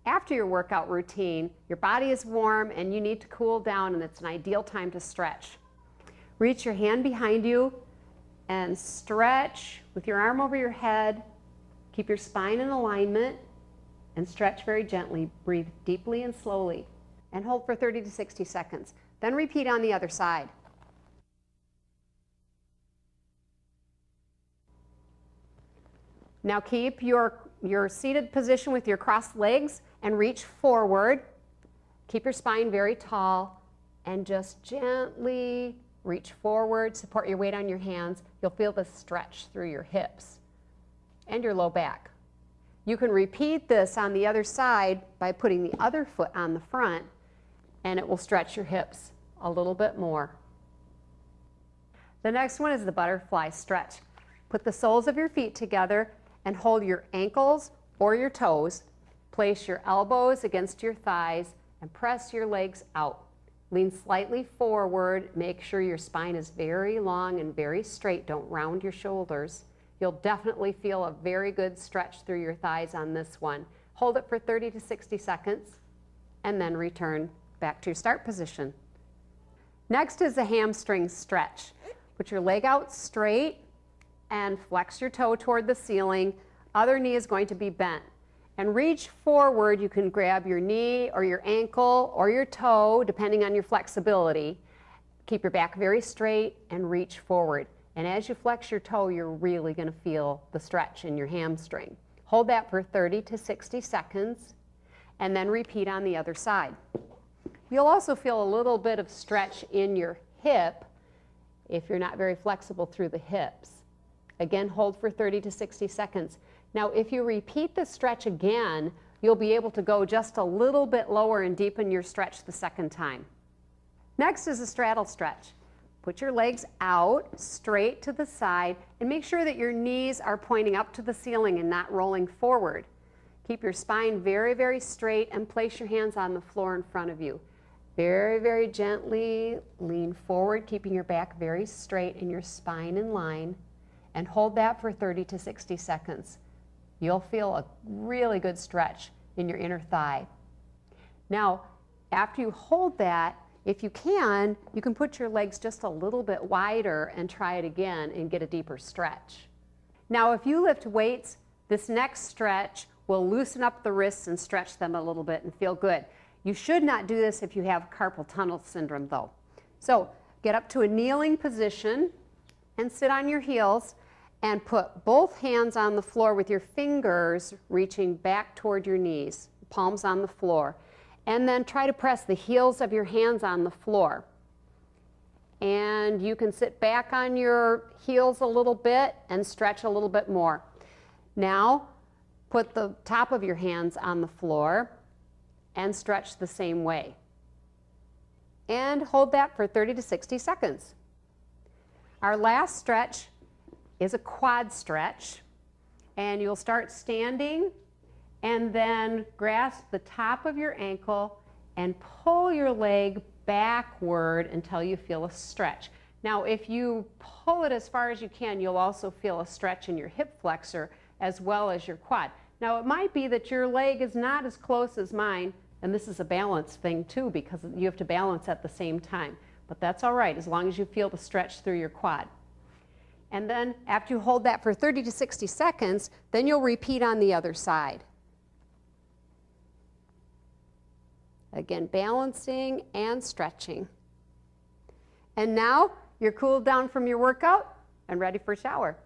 After your workout routine, your body is warm and you need to cool down, and it's an ideal time to stretch. Reach your hand behind you and stretch with your arm over your head. Keep your spine in alignment and stretch very gently. Breathe deeply and slowly and hold for 30 to 60 seconds. Then repeat on the other side. Now keep your seated position with your crossed legs and reach forward. Keep your spine very tall and just gently reach forward. Support your weight on your hands. You'll feel the stretch through your hips and your low back. You can repeat this on the other side by putting the other foot on the front, and it will stretch your hips a little bit more. The next one is the butterfly stretch. Put the soles of your feet together and hold your ankles or your toes. Place your elbows against your thighs and press your legs out. Lean slightly forward. Make sure your spine is very long and very straight. Don't round your shoulders. You'll definitely feel a very good stretch through your thighs on this one. Hold it for 30 to 60 seconds and then return back to your start position. Next is a hamstring stretch. Put your leg out straight and flex your toe toward the ceiling. Other knee is going to be bent. And reach forward. You can grab your knee or your ankle or your toe, depending on your flexibility. Keep your back very straight and reach forward. And as you flex your toe, you're really going to feel the stretch in your hamstring. Hold that for 30 to 60 seconds and then repeat on the other side. You'll also feel a little bit of stretch in your hip if you're not very flexible through the hips. Again, hold for 30 to 60 seconds. Now, if you repeat the stretch again, you'll be able to go just a little bit lower and deepen your stretch the second time. Next is a straddle stretch. Put your legs out straight to the side and make sure that your knees are pointing up to the ceiling and not rolling forward. Keep your spine very, very straight and place your hands on the floor in front of you. Very, very gently lean forward, keeping your back very straight and your spine in line, and hold that for 30 to 60 seconds. You'll feel a really good stretch in your inner thigh. Now, after you hold that, if you can put your legs just a little bit wider and try it again and get a deeper stretch. Now, if you lift weights, this next stretch will loosen up the wrists and stretch them a little bit and feel good. You should not do this if you have carpal tunnel syndrome, though. So get up to a kneeling position and sit on your heels and put both hands on the floor with your fingers reaching back toward your knees, palms on the floor. And then try to press the heels of your hands on the floor. And you can sit back on your heels a little bit and stretch a little bit more. Now, put the top of your hands on the floor and stretch the same way. And hold that for 30 to 60 seconds. Our last stretch is a quad stretch. And you'll start standing and then grasp the top of your ankle and pull your leg backward until you feel a stretch. Now, if you pull it as far as you can, you'll also feel a stretch in your hip flexor as well as your quad. Now, it might be that your leg is not as close as mine, and this is a balance thing too, because you have to balance at the same time. But that's all right, as long as you feel the stretch through your quad. And then after you hold that for 30 to 60 seconds, then you'll repeat on the other side. Again, balancing and stretching. And now you're cooled down from your workout and ready for a shower.